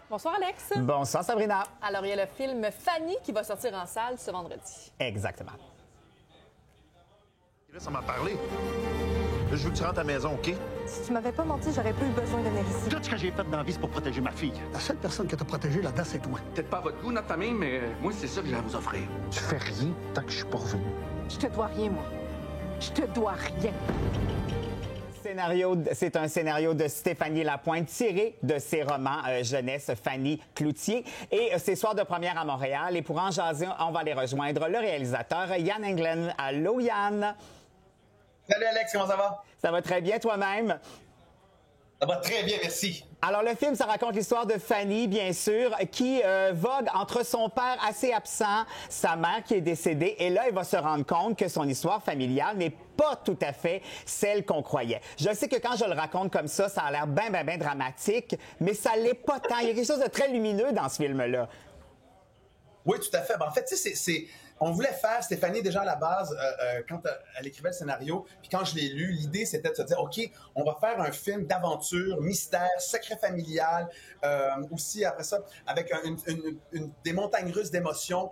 Bonsoir, Alex. Bonsoir, Sabrina. Alors, il y a le film Fanny qui va sortir en salle ce vendredi. Exactement. Ça m'a parlé. Je veux que tu rentres à la maison, OK? Si tu m'avais pas menti, j'aurais pas eu besoin de venir ici. Tout ce que j'ai fait dans la vie, c'est pour protéger ma fille. La seule personne qui t'a protégé là-dedans, c'est toi. Peut-être pas à votre goût, notre famille, mais moi, c'est ça que j'ai à vous offrir. Tu fais rien tant que je suis pas revenu. Je te dois rien, moi. Je te dois rien. C'est un scénario de Stéphanie Lapointe tiré de ses romans jeunesse Fanny Cloutier. Et c'est soir de première à Montréal. Et pour en jaser, on va aller rejoindre le réalisateur Yann Englund. Allô, Yann? Salut Alex, comment ça va? Ça va très bien toi-même? Ça va très bien, merci. Alors, le film, ça raconte l'histoire de Fanny, bien sûr, qui vogue entre son père assez absent, sa mère qui est décédée, et là, il va se rendre compte que son histoire familiale n'est pas tout à fait celle qu'on croyait. Je sais que quand je le raconte comme ça a l'air bien dramatique, mais ça l'est pas tant. Il y a quelque chose de très lumineux dans ce film-là. Oui, tout à fait. Ben, en fait, tu sais, on voulait faire, Stéphanie, déjà à la base, quand elle écrivait le scénario, puis quand je l'ai lu, l'idée, c'était de se dire, OK, on va faire un film d'aventure, mystère, secret familial, aussi, après ça, avec des montagnes russes d'émotions.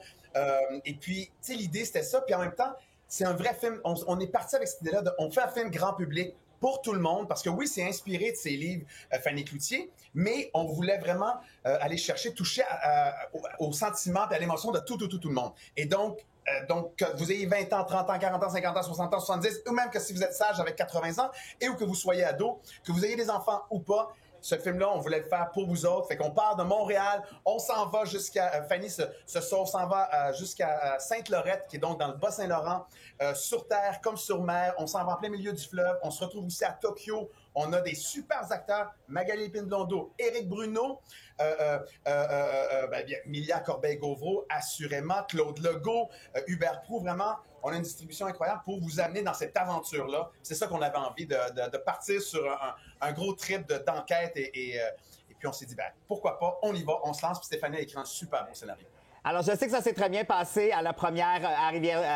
Et puis, tu sais, l'idée, c'était ça. Puis en même temps, c'est un vrai film. On est parti avec cette idée-là on fait un film grand public pour tout le monde, parce que oui, c'est inspiré de ses livres Fanny Cloutier, mais on voulait vraiment aller chercher, toucher au sentiment et à l'émotion de tout le monde. Et donc, que vous ayez 20 ans, 30 ans, 40 ans, 50 ans, 60 ans, 70, ou même que si vous êtes sage avec 80 ans, et ou que vous soyez ado, que vous ayez des enfants ou pas, ce film-là, on voulait le faire pour vous autres. Fait qu'on part de Montréal, on s'en va jusqu'à... Fanny se sauve, s'en va jusqu'à Sainte-Lorette, qui est donc dans le Bas-Saint-Laurent, sur terre comme sur mer. On s'en va en plein milieu du fleuve. On se retrouve aussi à Tokyo. On a des super acteurs, Magali Épine-Blondeau, Éric Bruno, Milia Corbeil-Gauvreau, assurément, Claude Legault, Hubert Proulx, vraiment, on a une distribution incroyable pour vous amener dans cette aventure-là. C'est ça qu'on avait envie de partir sur un gros trip d'enquête et puis on s'est dit, pourquoi pas, on y va, on se lance, puis Stéphanie a écrit un super bon scénario. Alors, je sais que ça s'est très bien passé à la première à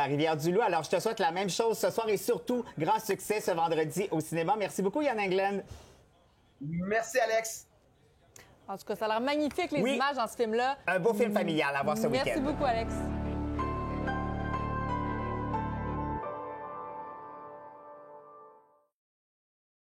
Rivière-du-Loup. Alors, je te souhaite la même chose ce soir et surtout, grand succès ce vendredi au cinéma. Merci beaucoup, Yann Englund. Merci, Alex. En tout cas, ça a l'air magnifique, les images dans ce film-là. Un beau film familial à voir ce week-end. Merci beaucoup, Alex.